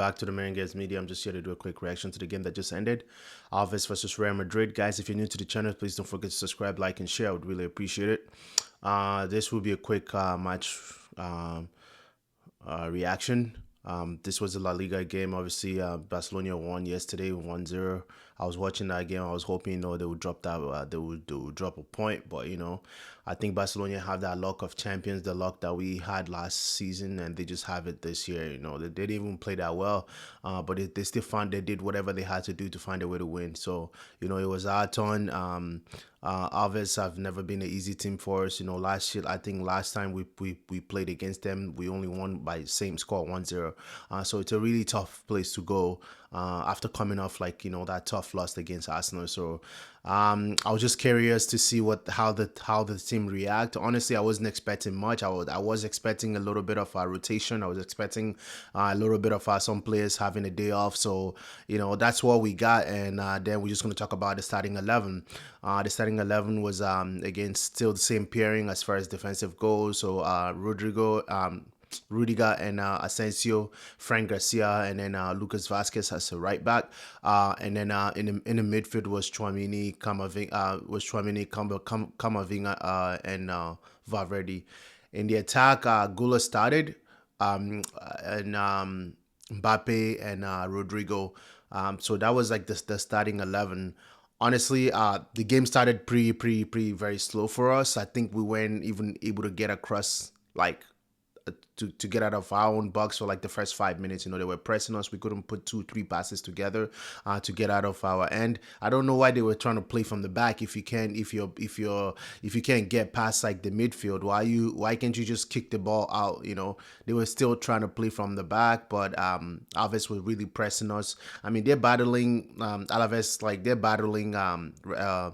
Back to the Merengues Media. I'm just here to do a quick reaction to the game that just ended. Alaves versus Real Madrid. Guys, if you're new to the channel, please don't forget to subscribe, like, and share. I would really appreciate it. This will be a quick match reaction. This was a La Liga game. Obviously, Barcelona won yesterday 1-0. I was watching that game. I was hoping, they would drop that. They would drop a point, but I think Barcelona have that luck of champions, the luck that we had last season, and they just have it this year. They didn't even play that well, but they still found they did whatever they had to do to find a way to win. So it was our turn. Alaves have never been an easy team for us. I think last time we played against them, we only won by same score 1-0. So it's a really tough place to go after coming off that tough loss against Arsenal. So I was just curious to see how the team react. Honestly, I wasn't expecting much. I was expecting a little bit of a rotation. I was expecting a little bit of some players having a day off. So that's what we got, and then we're just going to talk about the starting 11. The starting 11 was again still the same pairing as far as defensive goals. So Rudiger and Asensio, Frank Garcia, and then Lucas Vasquez as a right back, and then in the midfield was Camavinga, and Valverde. In the attack, Gula started, and Mbappe and Rodrigo. So that was like the starting 11. Honestly, the game started pretty very slow for us. I think we weren't even able to get across to get out of our own box for like the first 5 minutes. They were pressing us. We couldn't put 2-3 passes together to get out of our end. I don't know why they were trying to play from the back. If you can't get past like the midfield, why can't you just kick the ball out? They were still trying to play from the back, but Alaves were really pressing us. I mean, they're battling Alaves, like they're battling a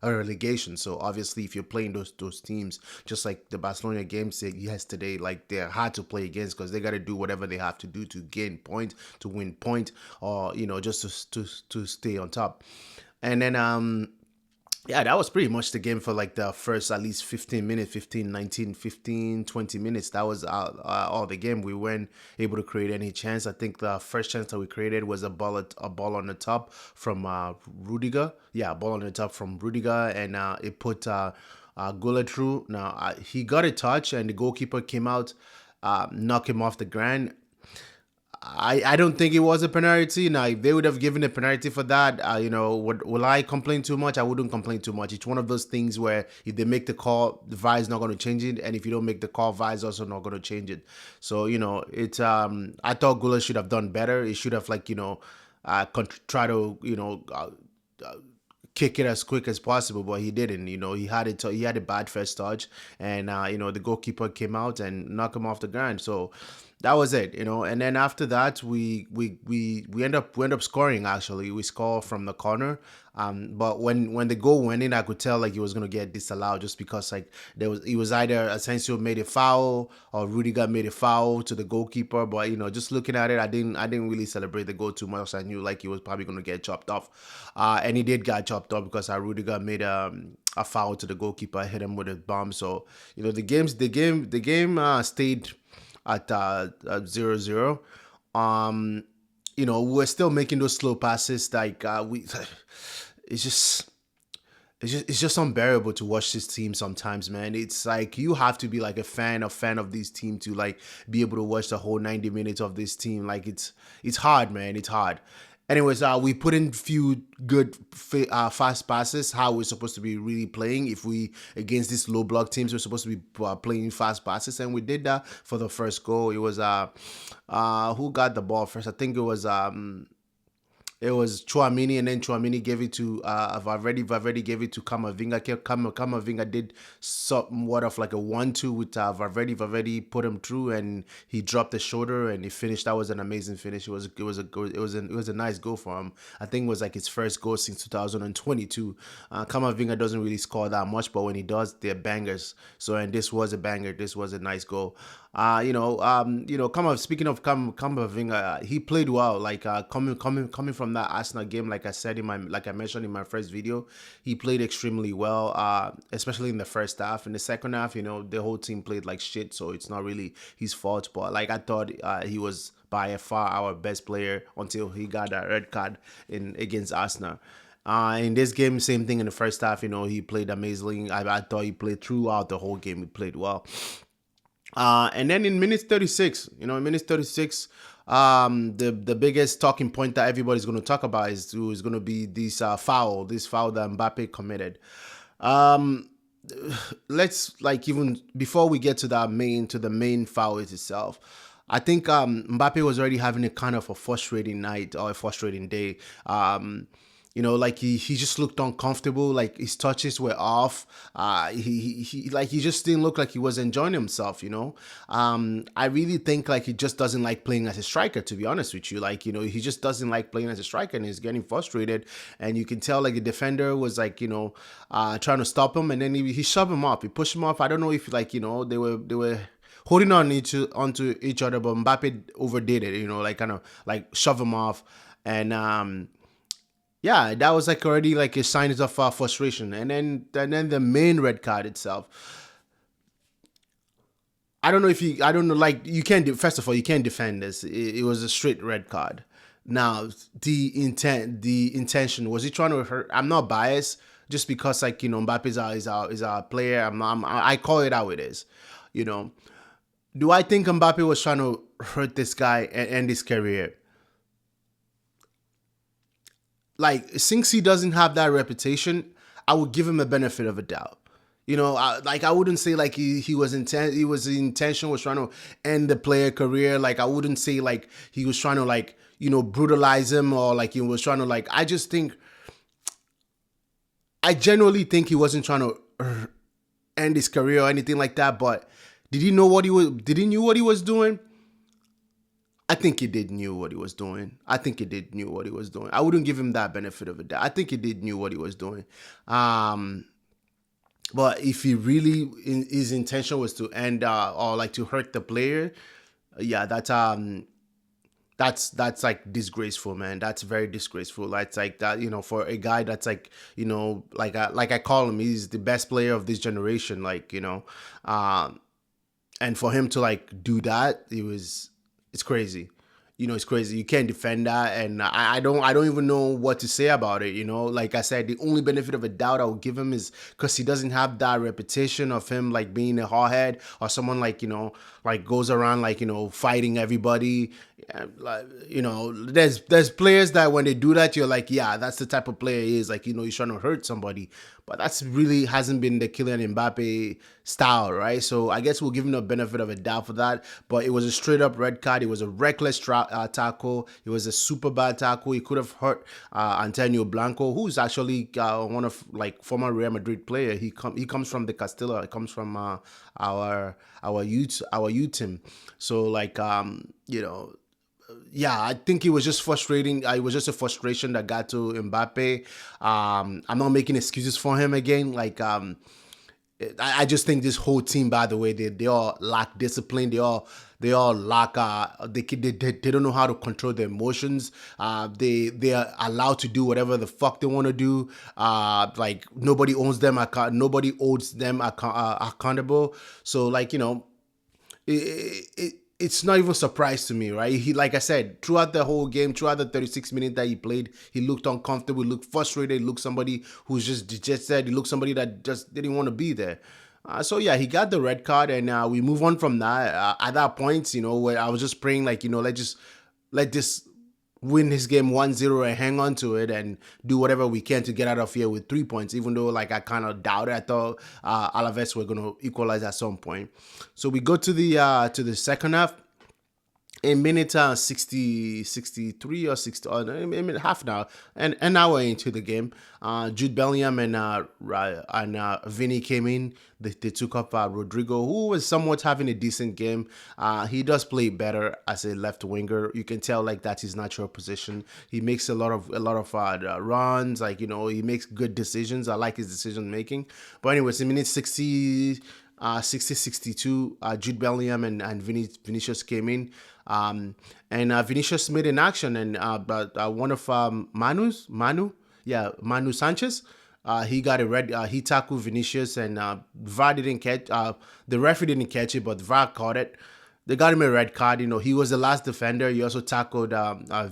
relegation. So obviously, if you're playing those teams, just like the Barcelona games yesterday, like they're hard to play against because they got to do whatever they have to do to gain point, to win point, or just to stay on top. And then yeah, that was pretty much the game for like the first at least 15 minutes, 15, 19, 15, 20 minutes. That was all the game. We weren't able to create any chance. I think the first chance that we created was a ball on the top from Rudiger. Yeah, a ball on the top from Rudiger, and it put Gullit through. Now, he got a touch, and the goalkeeper came out, knocked him off the ground. I don't think it was a penalty. Now, if they would have given a penalty for that, will I complain too much? I wouldn't complain too much. It's one of those things where if they make the call, the VAR is not going to change it, and if you don't make the call, VAR is also not going to change it. So it's I thought Gula should have done better. He should have try to kick it as quick as possible, but he didn't. He had it. He had a bad first touch, and the goalkeeper came out and knocked him off the ground. So that was it. And then after that, we end up scoring. Actually, we score from the corner. But when the goal went in, I could tell like he was gonna get disallowed just because like it was either Asensio made a foul or Rudiger made a foul to the goalkeeper. But just looking at it, I didn't really celebrate the goal too much. I knew like he was probably gonna get chopped off, and he did get chopped off because Rudiger made a foul to the goalkeeper, hit him with a bomb. So the game stayed at 0-0. We're still making those slow passes. Like it's just it's just unbearable to watch this team sometimes, man. It's like you have to be like a fan of this team to like be able to watch the whole 90 minutes of this team. Like it's hard, man. It's hard. Anyways, we put in few good fast passes. How we're supposed to be really playing if we against these low block teams, we're supposed to be playing fast passes, and we did that for the first goal. It was who got the ball first? I think it was Chouamini, and then Chouamini gave it to Valverde. Valverde gave it to Camavinga. Camavinga did somewhat of like a 1-2 with Valverde. Valverde put him through, and he dropped the shoulder, and he finished. That was an amazing finish. It was a nice goal for him. I think it was like his first goal since 2022. Camavinga doesn't really score that much, but when he does, they're bangers. So, and this was a banger. This was a nice goal. Speaking of Camavinga, he played well. Like coming from that Arsenal game, like I mentioned in my first video, he played extremely well. Especially in the first half. In the second half, the whole team played like shit. So it's not really his fault. But like I thought, he was by far our best player until he got that red card in against Arsenal. In this game, same thing in the first half. He played amazingly. I thought he played throughout the whole game. He played well. And then in minutes 36, in minutes 36, the biggest talking point that everybody's going to talk about is going to be this foul that Mbappe committed. Um, let's like even before we get to the main foul itself. I think Mbappe was already having a kind of a frustrating night or a frustrating day. Like he just looked uncomfortable. Like his touches were off. He just didn't look like he was enjoying himself. I really think like he just doesn't like playing as a striker. To be honest with you, like he just doesn't like playing as a striker, and he's getting frustrated. And you can tell like the defender was like trying to stop him, and then he shoved him off. He pushed him off. I don't know if like they were holding onto each other, but Mbappe overdid it. Like kind of like shove him off, and yeah, that was like already like a sign of frustration. And then the main red card itself. I don't know, like you can't. First of all, you can't defend this. It was a straight red card. Now the intention was he trying to hurt? I'm not biased, just because like Mbappe is our player. I call it how it is. You know, do I think Mbappe was trying to hurt this guy and end his career? Like since he doesn't have that reputation, I would give him a benefit of a doubt. I wouldn't say like he was intent. He was the intention was trying to end the player career. Like I wouldn't say like he was trying to like brutalize him, or like he was trying to like. I genuinely think he wasn't trying to end his career or anything like that. But did he know what he was? Did he knew what he was doing? I think he did knew what he was doing. I think he did knew what he was doing. I wouldn't give him that benefit of a doubt. I think he did knew what he was doing. Um, but if he really his intention was to end or like to hurt the player, yeah, that's like disgraceful, man. That's very disgraceful. That's like that, for a guy that's like, like I call him, he's the best player of this generation. Like, um, and for him to like do that, it's crazy. It's crazy. You can't defend that, and I don't even know what to say about it. Like I said, the only benefit of a doubt I would give him is because he doesn't have that reputation of him like being a hardhead or someone like like goes around like fighting everybody. Yeah, like there's players that when they do that, you're like, yeah, that's the type of player he is. Like he's trying to hurt somebody, but that's really hasn't been the Kylian Mbappe style, right? So I guess we'll give him the benefit of a doubt for that. But it was a straight up red card. It was a reckless tackle. It was a super bad tackle. He could have hurt Antonio Blanco, who's actually one of like former Real Madrid player. He comes from the Castilla. He comes from our youth team. So like yeah, I think it was just frustrating. It was just a frustration that got to Mbappe. I'm not making excuses for him again. Like, I just think this whole team, by the way, they all lack discipline. They all lack. They don't know how to control their emotions. They are allowed to do whatever the fuck they want to do. Like nobody owns them. Nobody owes them accountable. So like it's not even a surprise to me, right? He, like I said, throughout the whole game, throughout the 36 minutes that he played, he looked uncomfortable, he looked frustrated, he looked somebody who's just dejected, he looked somebody that just didn't want to be there. So yeah, he got the red card, and we move on from that. At that point, where I was just praying, like let this win his game 1-0 and hang on to it and do whatever we can to get out of here with 3 points, even though like I kind of doubted. I thought Alaves were going to equalize at some point. So we go to the second half. In minute 60, 63 or 60, or a minute, half now, and an hour into the game, Jude Bellingham and Vinny came in. They took up Rodrigo, who was somewhat having a decent game. He does play better as a left winger. You can tell like that's his natural position. He makes a lot of runs. Like he makes good decisions. I like his decision making. But anyways, in minute 60. 62, Jude Bellingham and Vinicius came in. And Vinicius made an action, and but one of Manu Sanchez, he got a red. He tackled Vinicius, and VAR didn't catch. The referee didn't catch it, but VAR caught it. They got him a red card. He was the last defender. He also tackled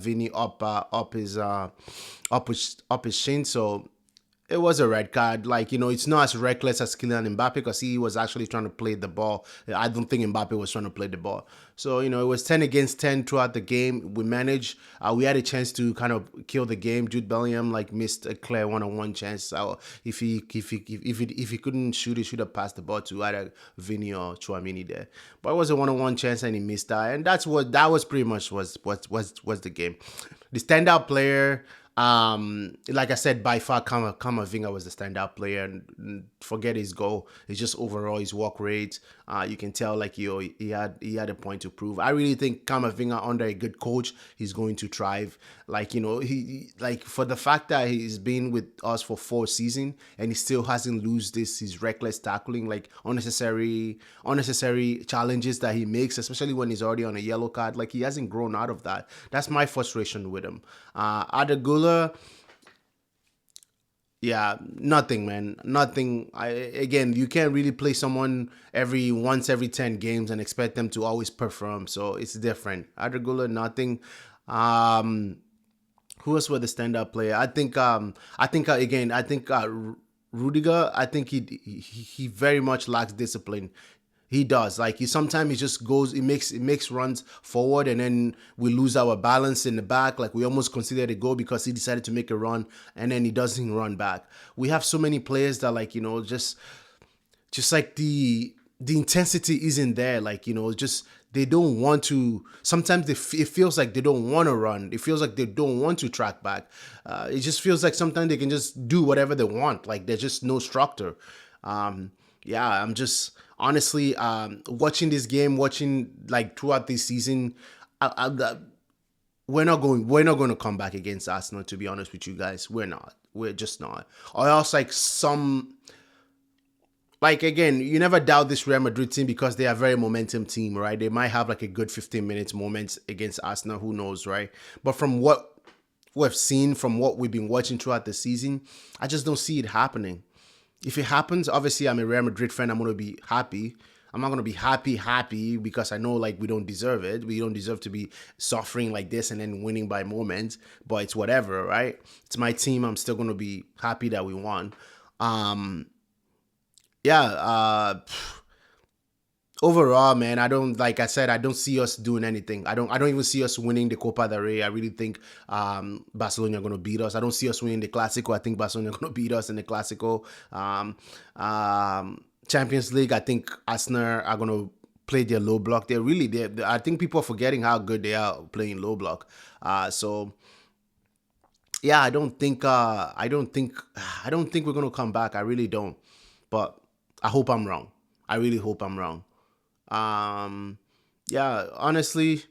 Vinny up his shin. So it was a red card. Like, it's not as reckless as Kylian Mbappe because he was actually trying to play the ball. I don't think Mbappe was trying to play the ball. So, it was 10 against 10 throughout the game. We managed. We had a chance to kind of kill the game. Jude Bellingham like missed a clear one-on-one chance. So if he couldn't shoot, he should have passed the ball to either Vinny or Chouamini there. But it was a one-on-one chance and he missed that. And that was pretty much was the game. The standout player, like I said, by far Kamavinga was the standout player. And forget his goal. It's just overall his work rate. You can tell like he had a point to prove. I really think Kamavinga under a good coach, he's going to thrive. Like, he like for the fact that he's been with us for 4 seasons and he still hasn't lost his reckless tackling, like unnecessary challenges that he makes, especially when he's already on a yellow card. Like, he hasn't grown out of that. That's my frustration with him. Adegula, yeah, nothing, man. Nothing. Again, you can't really play someone every 10 games and expect them to always perform. So it's different. Adegula, nothing. Um, who else were the standout player? I think Rudiger. I think he very much lacks discipline. He does. Like, he sometimes he just goes, he makes runs forward, and then we lose our balance in the back. Like, we almost considered a goal because he decided to make a run and then he doesn't run back. We have so many players that, like, just like the intensity isn't there. Like, just they don't want to. Sometimes it feels like they don't want to run. It feels like they don't want to track back. It just feels like sometimes they can just do whatever they want. Like, there's just no structure. Yeah, I'm just honestly watching this game, watching like throughout this season. We're not going to come back against Arsenal. To be honest with you guys, we're not. We're just not. Or else, like, like, again, you never doubt this Real Madrid team because they are a very momentum team, right? They might have like a good 15 minutes moment against Arsenal. Who knows, right? But from what we've seen, from what we've been watching throughout the season, I just don't see it happening. If it happens, obviously I'm a Real Madrid fan. I'm gonna be happy. I'm not gonna be happy because I know, like, we don't deserve it. We don't deserve to be suffering like this and then winning by moments. But it's whatever, right? It's my team. I'm still gonna be happy that we won. Um, yeah. Overall, man, I don't, like I said, I don't see us doing anything. I don't even see us winning the Copa del Rey. I really think Barcelona are going to beat us. I don't see us winning the Clasico. I think Barcelona are going to beat us in the Clasico. Champions League, I think Arsenal are going to play their low block. I think people are forgetting how good they are playing low block. So yeah, I don't think we're going to come back. I really don't. But I hope I'm wrong. I really hope I'm wrong. Um, yeah, honestly,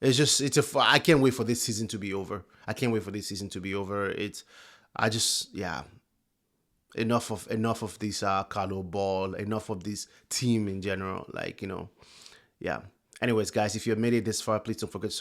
I can't wait for this season to be over. I can't wait for this season to be over. Yeah, enough of this Carlo-Ball, enough of this team in general. Like, yeah. Anyways, guys, if you have made it this far, please don't forget to